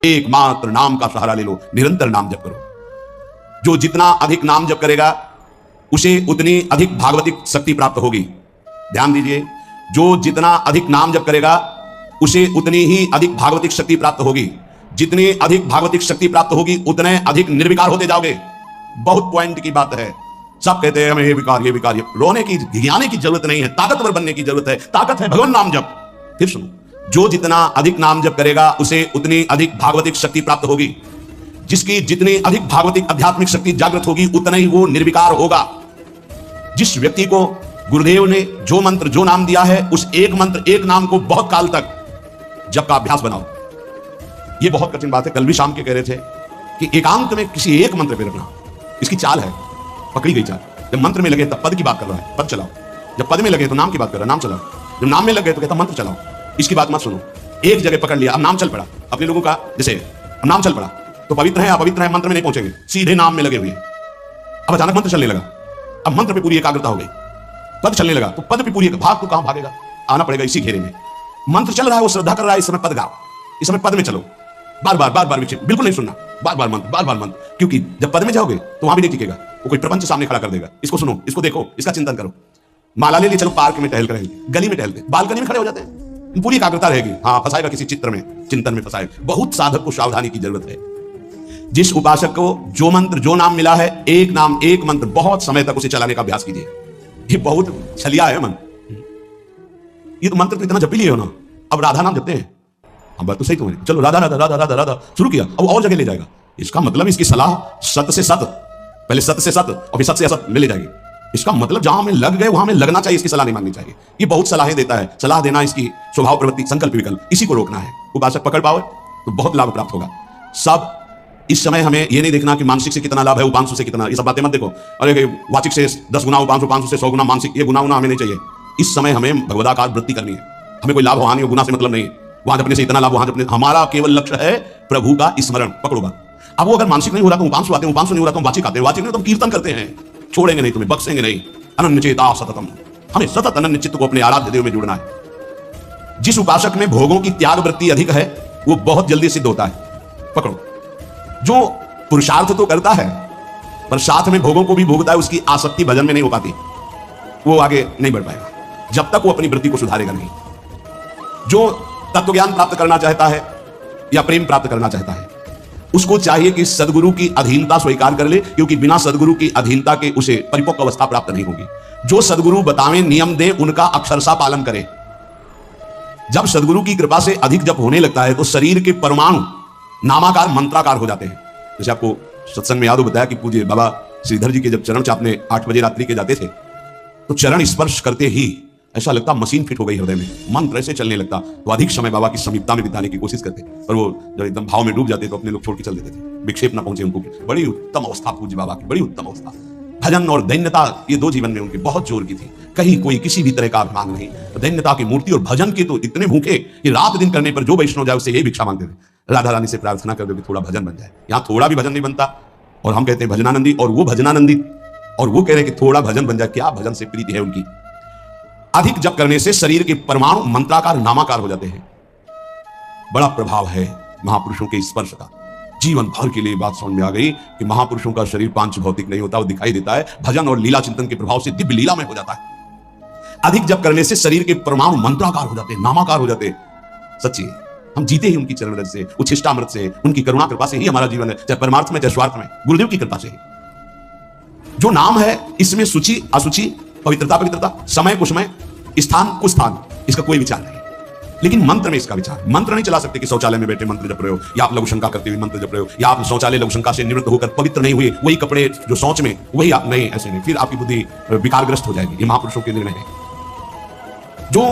एकमात्र नाम का सहारा ले लो, निरंतर नाम जप करो। जो जितना अधिक नाम जप करेगा उसे उतनी अधिक भागवतिक शक्ति प्राप्त होगी। ध्यान दीजिए, जो जितना अधिक नाम जप करेगा उसे उतनी ही अधिक भागवतिक शक्ति प्राप्त होगी। जितनी अधिक भागवतिक शक्ति प्राप्त होगी उतने अधिक निर्विकार होते जाओगे। बहुत पॉइंट की बात है। सब कहते हैं हमें ये विकार, ये विकार, ये रोने की, घियाने की जरूरत नहीं है, ताकतवर बनने की जरूरत है। ताकत है भगवान नाम जप। फिर सुनो, जो जितना अधिक नाम जप करेगा उसे उतनी अधिक भागवतिक शक्ति प्राप्त होगी। जिसकी जितनी अधिक भागवतिक आध्यात्मिक शक्ति जागृत होगी उतना ही वो निर्विकार होगा। जिस व्यक्ति को गुरुदेव ने जो मंत्र, जो नाम दिया है, उस एक मंत्र, एक नाम को बहुत काल तक जप का अभ्यास बनाओ। ये बहुत कठिन बात है। कल भी शाम के कह रहे थे कि एकांत में किसी एक मंत्र पे रखना। इसकी चाल है, पकड़ी गई चाल। जब मंत्र में लगे तब पद की बात कर रहा है, पद चलाओ। जब पद में लगे तो नाम की बात कर रहा है, नाम चलाओ। जब नाम में लगे तो कहता मंत्र चलाओ। इसकी बात मत सुनो। एक जगह पकड़ लिया, अब नाम चल पड़ा। अपने लोगों का जैसे नाम चल पड़ा तो पवित्र है अपवित्र है मंत्र में नहीं पहुंचेंगे, सीधे नाम में लगे हुए। अब अचानक मंत्र चलने लगा, अब मंत्र पे पूरी एकाग्रता हो गई। पद चलने लगा तो पद पे पूरी, भाग तो कहां भागेगा, आना पड़ेगा इसी घेरे में। मंत्र चल रहा है, वो श्रद्धा कर रहा है, इस समय पद गाओ, इस समय पद में चलो। बार बार बिल्कुल नहीं सुनना, बार बार मंत्र। क्योंकि जब पद में जाओगे तो वहां भी नहीं टिकेगा, वो कोई प्रपंच सामने खड़ा कर देगा। इसको सुनो, इसको देखो, इसका चिंतन करो। माला ले लिए, चलो पार्क में टहल कर रहेंगे, गली में टहलते, बालकनी में खड़े हो जाते हैं, पूरी एकाग्रता रहेगी। हाँ, फंसाएगा किसी चित्र में, चिंतन में फंसाएगा। बहुत साधक को सावधानी की जरूरत है। जिस उपासक को जो मंत्र, जो नाम मिला है, एक नाम, एक मंत्र, बहुत समय तक उसे चलाने का अभ्यास कीजिए। ये बहुत छलिया है मन। ये तो मंत्र तो इतना जप ही लिए हो ना, अब राधा नाम जपते हैं। हम बात तो सही तुम्हारी, चलो राधा राधा राधा राधा राधा शुरू किया, अब और जगह ले जाएगा। इसका मतलब इसकी सलाह सत से सत, पहले सत से सत और फिर सत से असत में ले जाएगी। इसका मतलब जहां में लग गए वहां में लगना चाहिए, इसकी सलाह नहीं माननी चाहिए। ये बहुत सलाहें देता है। सलाह देना इसकी स्वभाव प्रवृत्ति, संकल्प विकल्प, इसी को रोकना है। उपासक पकड़ पाओ तो बहुत लाभ प्राप्त होगा। सब इस समय हमें ये नहीं देखना कि मानसिक से कितना लाभ है, उपांशु से कितना, ये सब बातें मत देखो। अरे वाचिक से 10 गुना उपांशु, उपांशु से 100 गुना मानसिक, ये गुना हमें नहीं चाहिए। इस समय हमें भगवदाकार वृत्ति करनी है। हमें कोई लाभ हानि और गुना से मतलब नहीं। वहां जपने से इतना लाभ, वहां जपने, हमारा केवल लक्ष्य है प्रभु का स्मरण। पकड़ो बात। अब वो अगर मानसिक नहीं हो रहा तो उपांशु आते हैं, उपांशु नहीं हो रहा तो वाचिक आते हैं, वाचिक नहीं तो कीर्तन करते हैं। छोड़ेंगे नहीं, तुम्हें बख्शेंगे नहीं। अनन्य चेता सततम, हमें सतत अनन्य चित्त को अपने आराध्य देव में जुड़ना है। जिस उपासक में भोगों की त्याग वृत्ति अधिक है वो बहुत जल्दी सिद्ध होता है। पकड़ो, जो पुरुषार्थ तो करता है पर साथ में भोगों को भी भोगता है, उसकी आसक्ति भजन में नहीं हो पाती, वो आगे नहीं बढ़ पाएगा जब तक वो अपनी वृत्ति को सुधारेगा नहीं। जो तत्व ज्ञान प्राप्त करना चाहता है या प्रेम प्राप्त करना चाहता है, उसको चाहिए कि सदगुरु की अधीनता स्वीकार कर ले, क्योंकि बिना सदगुरु की अधीनता के उसे परिपक्व अवस्था प्राप्त नहीं होगी। जो सदगुरु बतावें, नियम दे, उनका अक्षरशः पालन करे। जब सदगुरु की कृपा से अधिक जप होने लगता है तो शरीर के परमाणु नामाकार मंत्राकार हो जाते हैं। जैसे आपको सत्संग में याद हो बताया कि पूज्य बाबा श्रीधर जी के जब चरण चापने 8 बजे रात्रि के जाते थे तो चरण स्पर्श करते ही ऐसा लगता मशीन फिट हो गई हृदय में, मंत्र ऐसे चलने लगता। तो अधिक समय बाबा की समीपता में बिताने की कोशिश करते, और वो जब एकदम भाव में डूब जाते तो अपने लोग छोड़ के चल देते थे, विक्षेप ना पहुंचे उनको। बड़ी उत्तम अवस्था पूज्य बाबा की, बड़ी उत्तम अवस्था। भजन और दैन्यता, ये 2 जीवन में उनके बहुत जोर की थी। कहीं कोई किसी भी तरह का अभिमान नहीं। दैन्यता की मूर्ति और भजन के तो इतने भूखे कि रात दिन करने पर जो वैष्णव जाए उससे यही भिक्षा मांगते थे, राधा रानी से प्रार्थना कर दो कि थोड़ा भजन बन जाए। यहाँ थोड़ा भी भजन नहीं बनता, और हम कहते हैं भजनानंदी, और वो भजनानंदी, और वो कह रहे हैं कि थोड़ा भजन बन जाए। क्या भजन से प्रीति है उनकी। अधिक जप करने से शरीर के परमाणु मंत्राकार नामाकार हो जाते हैं। बड़ा प्रभाव है महापुरुषों के स्पर्श का। जीवन भर के लिए बात समझ में आ गई कि महापुरुषों का शरीर पांच भौतिक नहीं होता, वो दिखाई देता है। भजन और लीला चिंतन के प्रभाव से दिव्य लीला में हो जाता है। अधिक जप करने से शरीर के परमाणु मंत्राकार हो जाते हैं, नामाकार हो जाते हैं। सच्ची है, हम जीते ही उनकी चरण रज से, उच्छिष्टामृत से, उनकी करुणा कृपा से ही हमारा जीवन है, चाहे परमार्थ में चाहे स्वार्थ में, गुरुदेव की कृपा से ही। जो नाम है इसमें सूचि असुचि, पवित्रता पवित्रता, समय कुसमय, स्थान कुस्थान, इसका कोई विचार नहीं। लेकिन मंत्र में इसका विचार। मंत्र नहीं चला सकते कि शौचालय में बैठे मंत्र जप रहे हो, या आप लघु शंका करते हुए मंत्र जप रहे हो, या आप शौचालय लघु शंका से निवृत्त होकर पवित्र नहीं हुए, वही कपड़े जो शौच में वही आप नहीं, ऐसे नहीं, फिर आपकी बुद्धि विकारग्रस्त हो जाएगी। ये महापुरुषों के निर्णय है। जो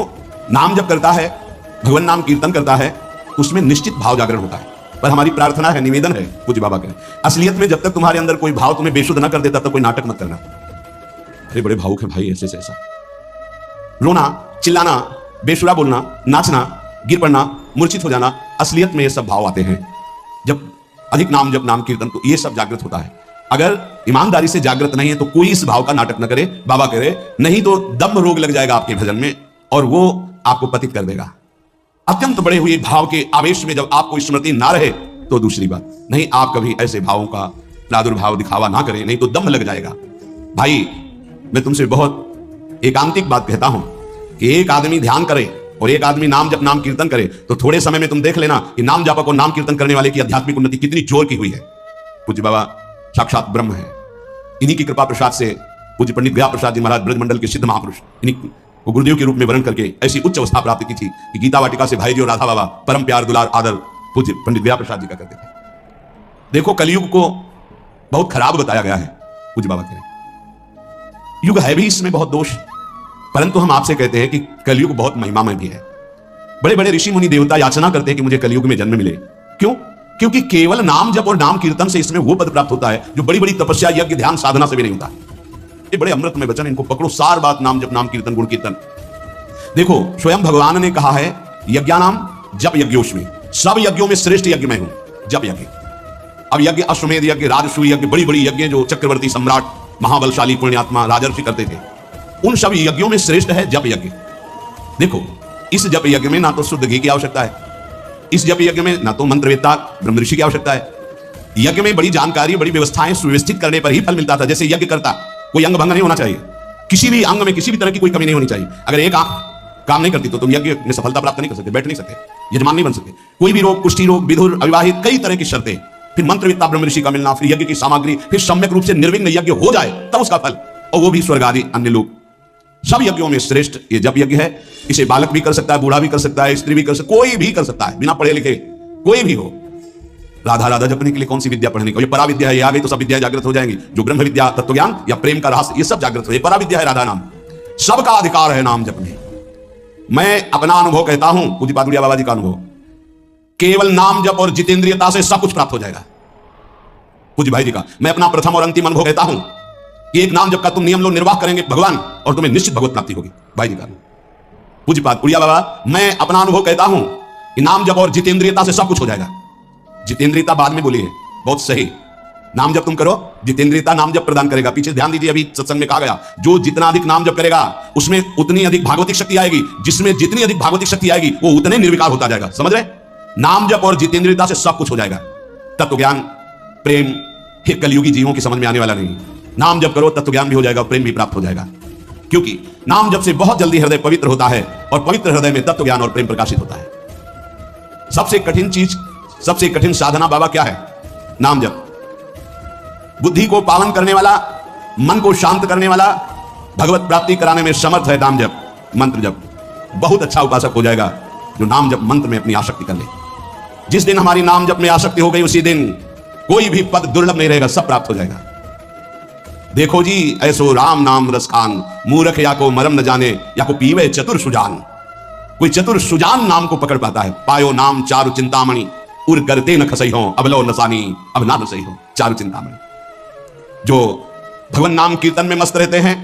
नाम जप करता है, भगवान नाम कीर्तन करता है, उसमें निश्चित भाव जागरण होता है। पर हमारी प्रार्थना है, निवेदन है पूज्य बाबा के, असलियत में जब तक तुम्हारे अंदर कोई भाव तुम्हें बेशुद्ध न कर देता तब कोई नाटक मत करना। अरे बड़े भावुक है भाई, ऐसे से ऐसा रोना, चिल्लाना, बेसुरा बोलना, नाचना, गिर पड़ना, मूर्छित हो जाना, असलियत में ये सब भाव आते हैं जब अधिक नाम जब नाम कीर्तन, तो ये सब जागृत होता है। अगर ईमानदारी से जागृत नहीं है तो कोई इस भाव का नाटक न करे, बाबा करे, नहीं तो दम रोग लग जाएगा आपके भजन में और वो आपको पतित कर देगा। अत्यंत बड़े हुए भाव के आवेश में जब आपको स्मृति ना रहे तो दूसरी बात। नहीं, आप कभी ऐसे भावों का प्रादुर्भाव दिखावा ना करें, नहीं तो दम लग जाएगा। भाई मैं तुमसे बहुत एकांतिक बात कहता हूं कि एक आदमी ध्यान करे और एक आदमी नाम जप नाम कीर्तन करे तो थोड़े समय में तुम देख लेना कि नाम जापक और नाम कीर्तन करने वाले की आध्यात्मिक उन्नति कितनी जोर की हुई है। पूज्य बाबा साक्षात ब्रह्म है, इन्हीं की कृपा प्रसाद से पूज्य पंडित गया प्रसाद जी महाराज ब्रजमंडल के सिद्ध महापुरुष इन्हीं को गुरुदेव के रूप में वर्ण करके ऐसी उच्च अवस्था प्राप्त की थी कि गीता वाटिका से भाई जी और राधा बाबा परम प्यार दुलार आदर पूज्य पंडित गया प्रसाद जी का करते थे। देखो कलयुग को बहुत खराब बताया गया है, पूज्य बाबा कह रहे युग है भी इसमें बहुत दोष, परंतु हम आपसे कहते हैं कि कलयुग बहुत महिमामय भी है। बड़े बड़े ऋषि मुनि देवता याचना करते हैं कि मुझे कलयुग में जन्म मिले। क्यों? क्योंकि केवल नाम जप और नाम कीर्तन से इसमें वो पद प्राप्त होता है जो बड़ी बड़ी तपस्या यज्ञ ध्यान साधना से भी नहीं होता। ये बड़े अमृतमय वचन, इनको पकड़ो, सार बात नाम जप नाम कीर्तन गुण कीर्तन। देखो स्वयं भगवान ने कहा है यज्ञानाम जप यज्ञोस्मि, सब यज्ञों में श्रेष्ठ यज्ञ मैं हूं, जप यज्ञ। अब यज्ञ अश्वमेध यज्ञ, राजसूय यज्ञ, बड़ी बड़ी यज्ञ जो चक्रवर्ती सम्राट महाबलशाली पुण्यात्मा राजर्षि करते थे, उन सब यज्ञों में श्रेष्ठ है जप यज्ञ। देखो इस जप यज्ञ में ना तो शुद्ध घी की आवश्यकता है, इस जप यज्ञ में ना तो मंत्रवेत्ता ब्रह्म ऋषि की आवश्यकता है। यज्ञ में बड़ी जानकारी बड़ी व्यवस्थाएं सुव्यवस्थित करने पर ही फल मिलता था। जैसे यज्ञ करता कोई अंग भंग नहीं होना चाहिए, किसी भी अंग में किसी भी तरह की कोई कमी नहीं होनी चाहिए। अगर एक आंख काम नहीं करती तो तुम यज्ञ में सफलता प्राप्त नहीं कर सकते, बैठ नहीं सकते, यजमान नहीं बन सकते। कोई भी रोग, कुष्ठी रोग, विधुर, अविवाहित, कई तरह की शर्तें, फिर मंत्रविद्ता ब्रह्म ऋषि का मिलना, फिर यज्ञ की सामग्री, फिर सम्यक रूप से निर्विघ्न यज्ञ हो जाए तब उसका फल, और वो भी स्वर्ग आदि अन्य लोग। सब यज्ञों में श्रेष्ठ ये जप यज्ञ है। इसे बालक भी कर सकता है, बूढ़ा भी कर सकता है, स्त्री भी कर सकता है, कोई भी कर सकता है, बिना पढ़े लिखे कोई भी हो। राधा राधा जपने के लिए कौन सी विद्या पढ़ने की? ये परा विद्या है, ये आ गई तो सब विद्या जागृत हो जाएंगी। जो ब्रह्म विद्या, तत्व ज्ञान या प्रेम का रहस्य, ये सब जागृत हो। ये परा विद्या है राधा नाम, सबका अधिकार है नाम जपने। मैं अपना अनुभव कहता हूं, पूज्य पादुरिया बाबा जी का अनुभव, केवल नाम जप और जितेंद्रियता से सब कुछ प्राप्त हो जाएगा। पूज्य भाई जी का मैं अपना प्रथम और अंतिम अनुभव कहता हूं कि एक नाम जप का तुम नियम लो, निर्वाह करेंगे भगवान, और तुम्हें निश्चित भगवत प्राप्ति होगी। भाई जी का पूज्य पादुरिया बाबा मैं अपना अनुभव कहता हूं कि नाम जप और जितेंद्रियता से सब कुछ हो जाएगा। जितेंद्रियता बाद में बोली है, बहुत सही। नाम जप तुम करो, जितेंद्रियता नाम जप प्रदान करेगा। पीछे ध्यान दीजिए, अभी सत्संग में कहा गया जो जितना अधिक नाम जप करेगा उसमें उतनी अधिक भागवतिक शक्ति आएगी, जिसमें जितनी अधिक भागवतिक शक्ति आएगी वो उतने निर्विकार होता जाएगा। समझ रहे? नाम जप और जितेंद्रियता से सब कुछ हो जाएगा। तत्व ज्ञान प्रेम हे कलयुगी जीवों की समझ में आने वाला नहीं। नाम जप करो, तत्व ज्ञान भी हो जाएगा, प्रेम भी प्राप्त हो जाएगा। क्योंकि नाम जप से बहुत जल्दी हृदय पवित्र होता है और पवित्र हृदय में तत्व ज्ञान और प्रेम प्रकाशित होता है। सबसे कठिन चीज, सबसे कठिन साधना बाबा क्या है? नाम जप। बुद्धि को पावन करने वाला, मन को शांत करने वाला, भगवत प्राप्ति कराने में समर्थ है नाम जप, मंत्र जप। बहुत अच्छा उपासक हो जाएगा जो नाम जप मंत्र में अपनी आसक्ति कर ले। जिस दिन हमारी नाम जप में आसक्ति हो गई उसी दिन कोई भी पद दुर्लभ नहीं रहेगा, सब प्राप्त हो जाएगा। देखो जी ऐसो राम नाम रस खान, मूर्ख या को मरम न जाने या को पीवे चतुर सुजान। कोई चतुर सुजान नाम को पकड़ पाता है। पायो नाम चारु चिंतामणि, उर करते न खसई हो, अबलो नसानी अब ना नसई हो। चारु चिंतामणि जो भगवान नाम कीर्तन में मस्त रहते हैं,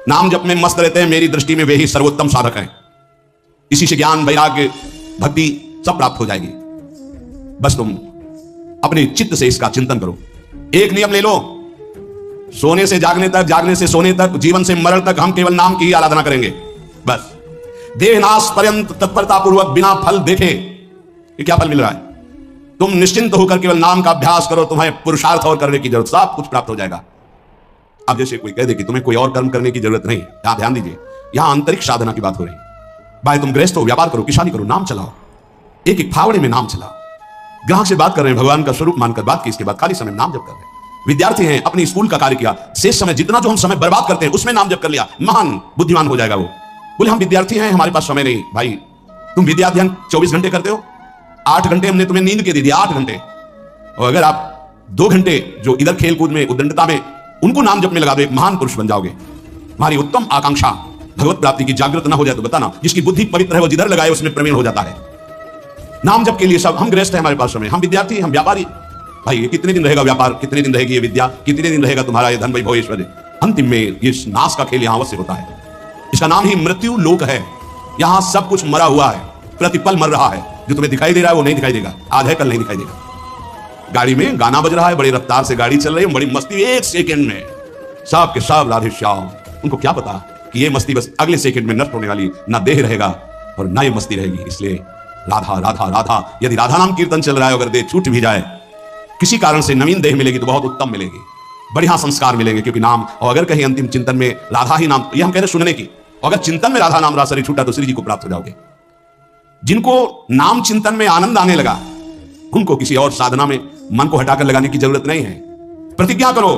नाम जप में मस्त रहते हैं, मेरी दृष्टि में वे ही सर्वोत्तम साधक हैं। इसी से ज्ञान, वैराग्य, भक्ति सब प्राप्त हो जाएगी। बस तुम अपने चित्त से इसका चिंतन करो। एक नियम ले लो, सोने से जागने तक, जागने से सोने तक, जीवन से मरण तक हम केवल नाम की ही आराधना करेंगे। बस देहनाश पर्यंत तत्परता पूर्वक बिना फल देखे कि क्या फल मिल रहा है, तुम निश्चिंत होकर केवल नाम का अभ्यास करो। तुम्हें पुरुषार्थ और करने की जरूरत, सब कुछ प्राप्त हो जाएगा। अब जैसे कोई कह दे कि तुम्हें कोई और कर्म करने की जरूरत नहीं, यहां ध्यान दीजिए, यहां अंतरिक्ष साधना की बात हो रही है। भाई तुम गृहस्थ हो, व्यापार करो, किसानी करो, नाम चलाओ, एक एक फावड़े में नाम चलाओ। ग्राहक से बात कर रहे हैं, भगवान का स्वरूप मानकर बात की, इसके बाद खाली समय नाम जप कर रहे हैं। विद्यार्थी हैं, अपनी स्कूल का कार्य किया, शेष समय जितना जो हम समय बर्बाद करते हैं उसमें नाम जप कर लिया, महान बुद्धिमान हो जाएगा वो। बोले हम विद्यार्थी हैं, हमारे पास समय नहीं। भाई तुम विद्या अध्ययन 24 घंटे करते हो, 8 घंटे हमने तुम्हें नींद के दे दिया, 8 घंटे। और अगर आप 2 घंटे जो इधर खेलकूद में, उद्दंडता में, उनको नाम जप में लगा दो, एक महान पुरुष बन जाओगे। हमारी उत्तम आकांक्षा भगवत प्राप्ति की जागृत ना हो जाए तो बताना, जिसकी बुद्धि पवित्र है वो जिधर लगाए उसमें प्रवीण हो जाता है। नाम जप के लिए सब हम गृहस्थ हैं, हमारे पास समय, हम विद्यार्थी, हम व्यापारी। भाई ये कितने दिन रहेगा व्यापार, कितने दिन रहेगी ये विद्या, कितने दिन रहेगा तुम्हारा ये धन वैभव ऐश्वर्य? अंतिम में ये नाश का खेल यहां अवश्य होता है। इसका नाम ही मृत्यु लोक है। यहां सब कुछ मरा हुआ है, प्रतिपल मर रहा है। जो तुम्हें दिखाई दे रहा है वो नहीं दिखाई देगा, आज है कल नहीं दिखाई देगा। गाड़ी में गाना बज रहा है, बड़ी रफ्तार से गाड़ी चल रही है, बड़ी मस्ती, 1 सेकंड में सब के सब राधे श्याम। उनको क्या पता कि ये मस्ती बस अगले सेकंड में नष्ट होने वाली, ना देह रहेगा और ना ये मस्ती रहेगी। इसलिए राधा राधा राधा। यदि राधा नाम कीर्तन चल रहा है, अगर देह छूट भी जाए, किसी कारण से नवीन देह मिलेगी तो बहुत उत्तम मिलेगी, बढ़िया संस्कार मिलेंगे, क्योंकि नाम। और अगर कहीं अंतिम चिंतन में राधा ही नाम, ये हम कह रहे सुनने की, अगर चिंतन में राधा नाम रासरी छूटा तो श्री जी को प्राप्त हो जाओगे। जिनको नाम चिंतन में आनंद आने लगा, उनको किसी और साधना में मन को हटाकर लगाने की जरूरत नहीं है। प्रतिज्ञा करो,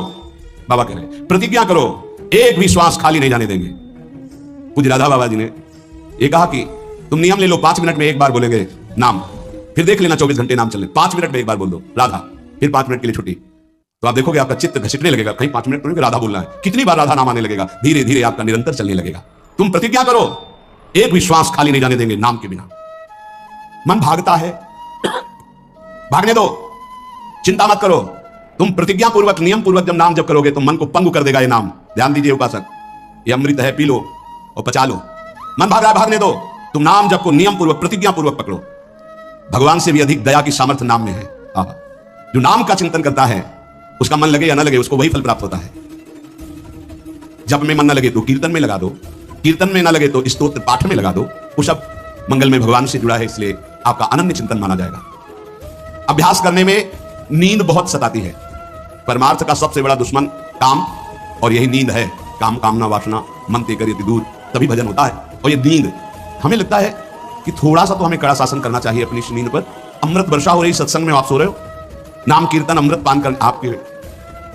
बाबा कह रहे प्रतिज्ञा करो, एक भी श्वास खाली नहीं जाने देंगे। पूज्य राधा बाबा जी ने ये कहा कि तुम नियम ले लो, 5 मिनट में एक बार बोलेंगे नाम, फिर देख लेना 24 घंटे नाम चलने, 5 मिनट में एक बार बोल दो राधा, फिर 5 मिनट के लिए छुट्टी, तो आप देखोगे आपका चित्त घसीटने लगेगा, कहीं 5 मिनट में राधा बोलना है, कितनी बार राधा नाम आने लगेगा, धीरे धीरे आपका निरंतर चलने लगेगा। तुम प्रतिज्ञा करो, एक भी श्वास खाली नहीं जाने देंगे नाम के बिना। मन भागता है, भागने दो, चिंता मत करो। तुम प्रतिज्ञा पूर्वक, नियम पूर्वक जब नाम जप करोगे तो मन को पंगु कर देगा ये नाम। ध्यान दीजिए उपासक, ये अमृत है, पी लो और पचा लो। मन भाग रहा है, भागने दो, तुम नाम जप को नियम पूर्वक, प्रतिज्ञा पूर्वक पकड़ो। भगवान से भी अधिक दया की सामर्थ्य नाम में है। जो नाम का चिंतन करता है, उसका मन लगे या ना लगे, उसको वही फल प्राप्त होता है। जप में मन न लगे तो कीर्तन में लगा दो, कीर्तन में ना लगे तो स्तोत्र पाठ में लगा दो। वो सब मंगल में भगवान से जुड़ा है, इसलिए आपका अनन्य चिंतन माना जाएगा। अभ्यास करने में नींद बहुत सताती है। परमार्थ का सबसे बड़ा दुश्मन काम, और यही नींद है। काम कामना वासना मन ते करिए दूर, तभी भजन होता है। और ये नींद, हमें लगता है कि थोड़ा सा तो हमें कड़ा शासन करना चाहिए अपनी इस नींद पर। अमृत वर्षा हो रही सत्संग में, आप सो रहे हो, नाम कीर्तन अमृत पान कर, आपके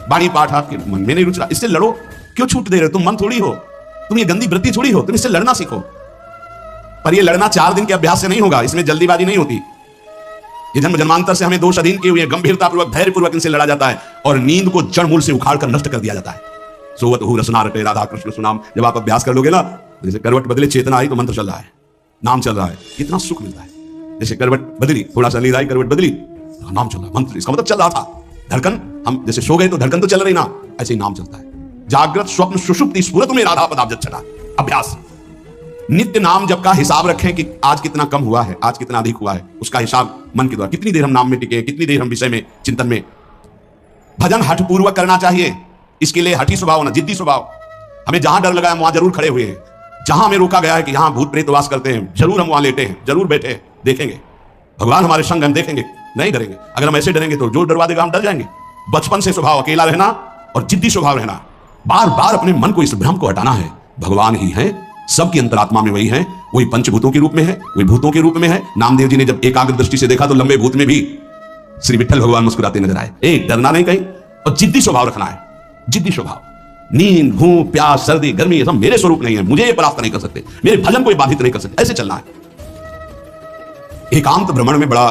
वाणी पाठ आपके मन में नहीं रुच रहा, इससे लड़ो। क्यों छूट दे रहे हो? तुम मन थोड़ी हो, तुम ये गंदी वृत्ति थोड़ी हो, तुम इससे लड़ना सीखो। पर ये लड़ना 4 दिन के अभ्यास से नहीं होगा, इसमें जल्दीबाजी नहीं होती। ये जन्म जन्मांतर से हमें दोष अधीन किए हुए, गंभीरतापूर्वक धैर्यपूर्वक इनसे लड़ा जाता है और नींद को जड़ मूल से उखाड़ कर नष्ट कर दिया जाता है। सोवत हूँ रसना रटे राधा कृष्ण सुनाम, जब आप अभ्यास कर लोगे ना, जैसे करवट बदले चेतना आई तो मंत्र चल रहा है, नाम चल रहा है, कितना सुख मिलता है। जैसे करवट बदली, थोड़ा सा नींद आई, करवट बदली, नाम चल रहा है, मंत्र, इसका मतलब चल रहा था। धड़कन, हम जैसे सो गए तो धड़कन तो चल रही ना, ऐसे ही नाम चलता है। जागृत स्वप्न सुषुप्ति स्फुरत में राधा पदाब्ज छटा। अभ्यास, नित्य नाम जप का हिसाब रखें कि आज कितना कम हुआ है, आज कितना अधिक हुआ है, उसका हिसाब मन के द्वारा। कितनी देर हम नाम में टिके, कितनी देर हम विषय में, चिंतन में। भजन हठ पूर्वक करना चाहिए। इसके लिए हठी स्वभाव होना, जिद्दी स्वभाव। हमें जहां डर लगा है वहां जरूर खड़े हुए हैं। जहां हमें रोका गया है कि यहां भूत प्रेत वास करते हैं, जरूर हम वहां लेटे हैं, जरूर बैठे हैं, देखेंगे भगवान हमारे संग, हम देखेंगे, नहीं डरेंगे। अगर हम ऐसे डरेंगे तो जो डरवा देगा हम डर जाएंगे। बचपन से स्वभाव अकेला रहना और जिद्दी स्वभाव रहना, बार बार अपने मन को इस भ्रम को हटाना है। भगवान ही है, सबकी अंतरात्मा में वही है, वही पंचभूतों के रूप में है, वही भूतों के रूप में है। नामदेव जी ने जब एकाग्र दृष्टि से देखा तो लंबे भूत में भी श्री विठ्ठल भगवान मुस्कुराते नजर आए। एक डरना नहीं कहीं, और जिद्दी स्वभाव रखना है, जिद्दी स्वभाव। नींद, भूख, प्यास, सर्दी, गर्मी, ये सब मेरे स्वरूप नहीं है, मुझे ये परास्त नहीं कर सकते, मेरे भजन को ये बाधित नहीं कर सकते, ऐसे चलना है। एकांत भ्रमण में बड़ा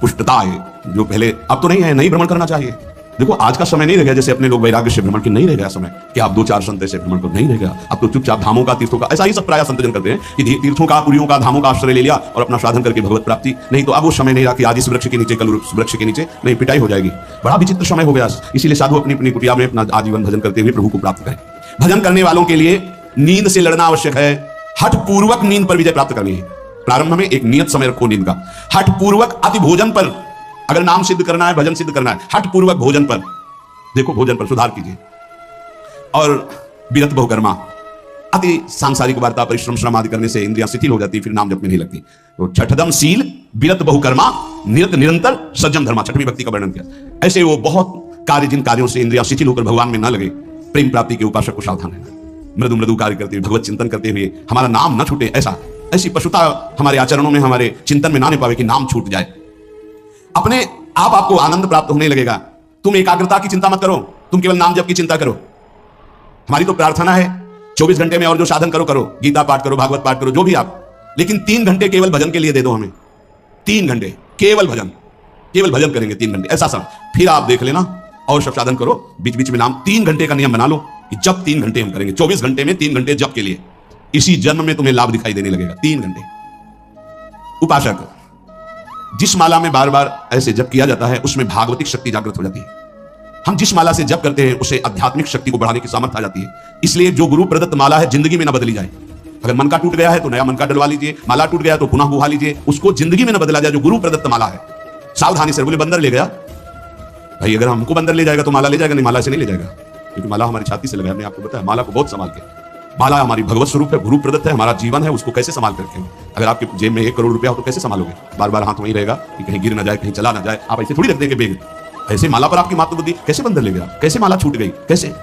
पुष्टता है, जो पहले, अब तो नहीं है, नहीं भ्रमण करना चाहिए। देखो आज का समय नहीं रह गया जैसे अपने लोग वैराग्य से भ्रमण की, नहीं रह गया समय कि आप 2-4 संत ऐसे भ्रमण को, नहीं रह गया। अब तो चुपचाप धामों का, तीर्थों का, ऐसा ही सब प्राय संतजन करते हैं कि तीर्थों का, पुरियों का, धामों का आश्रय ले लिया और अपना साधन करके भगवत प्राप्ति। नहीं तो अब वो समय नहीं रहा कि आज इस वृक्ष के नीचे, कल उस वृक्ष के नीचे, नहीं पिटाई हो जाएगी। बड़ा विचित्र समय हो गया। इसीलिए साधु अपनी अपनी कुटिया में अपना आजीवन भजन करते हुए प्रभु को प्राप्त करें। भजन करने वालों के लिए नींद से लड़ना आवश्यक है। हठ पूर्वक नींद पर विजय प्राप्त करनी है। प्रारंभ में एक नियत समय रखो नींद का। हठ पूर्वक अति भोजन पर, अगर नाम सिद्ध करना है, भजन सिद्ध करना है, हठ पूर्वक भोजन पर, देखो भोजन पर सुधार कीजिए। और विरत बहुकर्मा, अति सांसारिक वार्ता, परिश्रम, श्रम आदि करने से इंद्रियां शिथिल हो जाती, फिर नाम जप में नहीं लगती। तो छठदम शील, विरत बहुकर्मा, निरत निरंतर, सज्जन धर्मा, छठवीं भक्ति का वर्णन किया। ऐसे वो बहुत कार्य, जिन कार्यों से इंद्रियां शिथिल होकर भगवान में न लगे, प्रेम प्राप्ति के उपासक को सावधान रहना। मृदु मृदु कार्य करते हुए, भगवत चिंतन करते हुए, हमारा नाम न छूटे, ऐसी पशुता हमारे आचरणों में, हमारे चिंतन में ना पावे कि नाम छूट जाए। अपने आप आपको आनंद प्राप्त होने लगेगा। तुम एकाग्रता की चिंता मत करो, तुम केवल नाम जप की चिंता करो। हमारी तो प्रार्थना है 24 घंटे में और जो साधन करो करो, गीता पाठ करो, भागवत पाठ करो, जो भी आप, लेकिन 3 घंटे केवल भजन के लिए दे दो हमें। 3 घंटे केवल भजन करेंगे 3 घंटे, ऐसा समय। फिर आप देख लेना और सब साधन करो, बीच बीच में नाम। 3 घंटे का नियम बना लो कि जब 3 घंटे हम करेंगे, 24 घंटे में 3 घंटे जप के लिए। इसी जन्म में तुम्हें लाभ दिखाई देने लगेगा। 3 घंटे। उपासक, जिस माला में बार बार ऐसे जप किया जाता है उसमें भागवतिक शक्ति जागृत हो जाती है। हम जिस माला से जप करते हैं उसे आध्यात्मिक शक्ति को बढ़ाने की सामर्थ्य आ जाती है। इसलिए जो गुरु प्रदत्त माला है जिंदगी में न बदली जाए। अगर मन का टूट गया है तो नया मन का डलवा लीजिए, माला टूट गया तो पुनः गुहा लीजिए, उसको जिंदगी में न बदला जाए। जो गुरु प्रदत्त माला है, सावधानी से। बोले बंदर ले गया, भाई अगर हमको बंदर ले जाएगा तो माला ले जाएगा नहीं, माला से नहीं ले जाएगा, क्योंकि माला हमारी छाती से लगा है। हमने आपको बताया, माला को बहुत संभाल के माला हमारी भगवत स्वरूप है, गुरु प्रदत्त है, हमारा जीवन है, उसको कैसे संभाल कर रखेंगे। अगर आपके जेब में 1 करोड़ रुपया हो तो कैसे संभालोगे? बार बार हाथ वहीं रहेगा कि कहीं गिर ना जाए, कहीं चला ना जाए। आप ऐसे थोड़ी रख देंगे बेग। ऐसे माला पर आपकी मातृ बुद्धि कैसे बंधन ले गया? कैसे माला छूट गई? कैसे?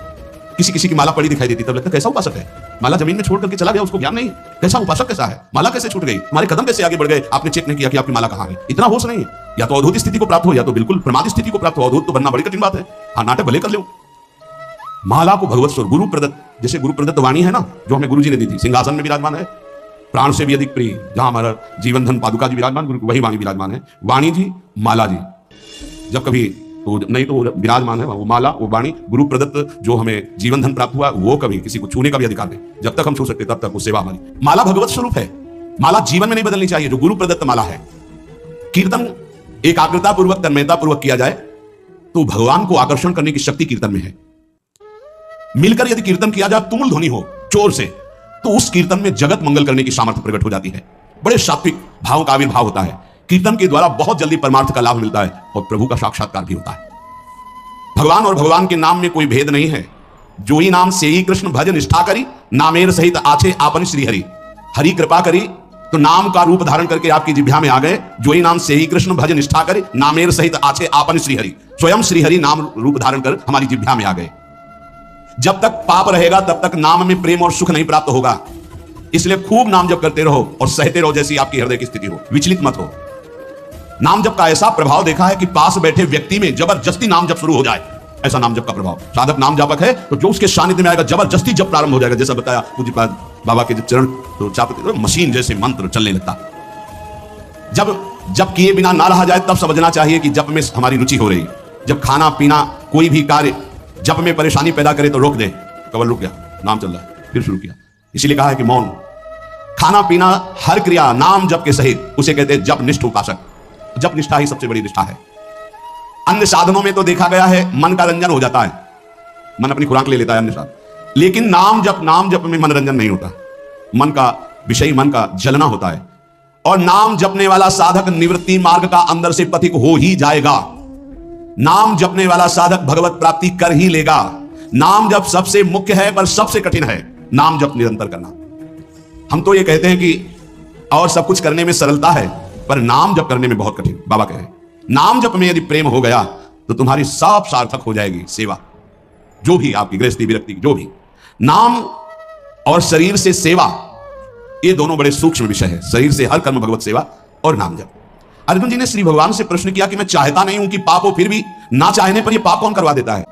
किसी किसी की माला पड़ी दिखाई देती तब लगता है कैसा उपासक है। माला जमीन में छोड़ करके चला गया, उसको ज्ञान नहीं, कैसा उपासक कैसा है? माला कैसे छूट गई? हमारे कदम कैसे आगे बढ़ गए? आपने चेक नहीं किया कि आपकी माला कहां है। इतना होश नहीं है। या तो अवधूत स्थिति को प्राप्त हो, या तो बिल्कुल प्रमाद स्थिति को प्राप्त हो। अवधूत तो बनना बड़ी कठिन बात है। हाँ, नाटक भले कर लो। माला को भगवत स्वरूप, गुरु प्रदत्त, जैसे गुरु प्रदत्त वाणी है ना, जो हमें गुरु जी ने दी थी, सिंहासन में विराजमान है, प्राण से भी अधिक प्रिय, जहां हमारा जीवन धन पादुका जी विराजमान, गुरु वही वाणी विराजमान है। वाणी जी, माला जी, जब कभी तो नहीं तो विराजमान है वो माला, वो वाणी, गुरु प्रदत्त जो हमें जीवन धन प्राप्त हुआ, वो कभी किसी को छूने का भी अधिकार नहीं। जब तक हम छू सकते तब तक वो सेवा हमारी। माला भगवत स्वरूप है। माला जीवन में नहीं बदलनी चाहिए, जो गुरु प्रदत्त माला है। कीर्तन एकाग्रता पूर्वक, तन्मयता पूर्वक किया जाए तो भगवान को आकर्षण करने की शक्ति कीर्तन में है। मिलकर यदि कीर्तन किया जाए, तुमुल ध्वनि हो जोर से, तो उस कीर्तन में जगत मंगल करने की सामर्थ्य प्रकट हो जाती है। बड़े सात्विक भाव का आविर्भाव होता है। कीर्तन के द्वारा बहुत जल्दी परमार्थ का लाभ मिलता है और प्रभु का साक्षात्कार भी होता है। भगवान और भगवान के नाम में कोई भेद नहीं है। जो ही नाम से ही कृष्ण भज निष्ठा करी, नामेर सहित आछे आपन श्री हरि। हरि कृपा करी तो नाम का रूप धारण करके आपकी जिह्वा में आ गए। जो ही नाम से ही कृष्ण भज निष्ठा करे, नामेर सहित आछे आपन श्री हरि। स्वयं श्री हरि नाम रूप धारण कर हमारी जिह्वा में आ गए। जब तक पाप रहेगा तब तक नाम में प्रेम और सुख नहीं प्राप्त होगा। इसलिए खूब नाम जप करते रहो और सहते रहो, जैसी आपकी हृदय की स्थिति हो, विचलित मत हो। नाम जप का ऐसा प्रभाव देखा है कि पास बैठे व्यक्ति में जबरदस्ती नाम जप शुरू हो जाए, ऐसा नाम जप का प्रभाव। साधक नाम जापक है तो जो उसके सानिध्य में आएगा जबरदस्ती जप प्रारंभ हो जाएगा। जैसा बताया पूज्यपाद बाबा के चरण तो चापक मशीन जैसे मंत्र चलने लगता। जब जप किए बिना ना रहा जाए तब समझना चाहिए कि जप में हमारी रुचि हो रही। जब खाना पीना कोई भी कार्य जप में परेशानी पैदा करे तो रोक दे। कवल रुक गया, नाम चल रहा है, फिर शुरू किया। इसीलिए कहा है कि मौन। खाना पीना हर क्रिया नाम जप के सहित, उसे कहते हैं जप निष्ठ उपासक। जप निष्ठा ही सबसे बड़ी निष्ठा है। अन्य साधनों में तो देखा गया है मन का रंजन हो जाता है, मन अपनी खुराक ले लेता है अन्य साधन। लेकिन नाम जप में मनोरंजन नहीं होता। मन का विषय, मन का जलना होता है। और नाम जपने वाला साधक निवृत्ति मार्ग का अंदर से पथिक हो ही जाएगा। नाम जपने वाला साधक भगवत प्राप्ति कर ही लेगा। नाम जप सबसे मुख्य है पर सबसे कठिन है नाम जप निरंतर करना। हम तो ये कहते हैं कि और सब कुछ करने में सरलता है, पर नाम जप करने में बहुत कठिन। बाबा कहे नाम जप में यदि प्रेम हो गया तो तुम्हारी सब सार्थक हो जाएगी सेवा, जो भी आपकी गृहस्थी विरक्ति, जो भी। नाम और शरीर से सेवा, ये दोनों बड़े सूक्ष्म विषय है। शरीर से हर कर्म भगवत सेवा और नाम जप। अर्जुन जी ने श्री भगवान से प्रश्न किया कि मैं चाहता नहीं हूं कि पाप हो, फिर भी ना चाहने पर यह पाप कौन करवा देता है?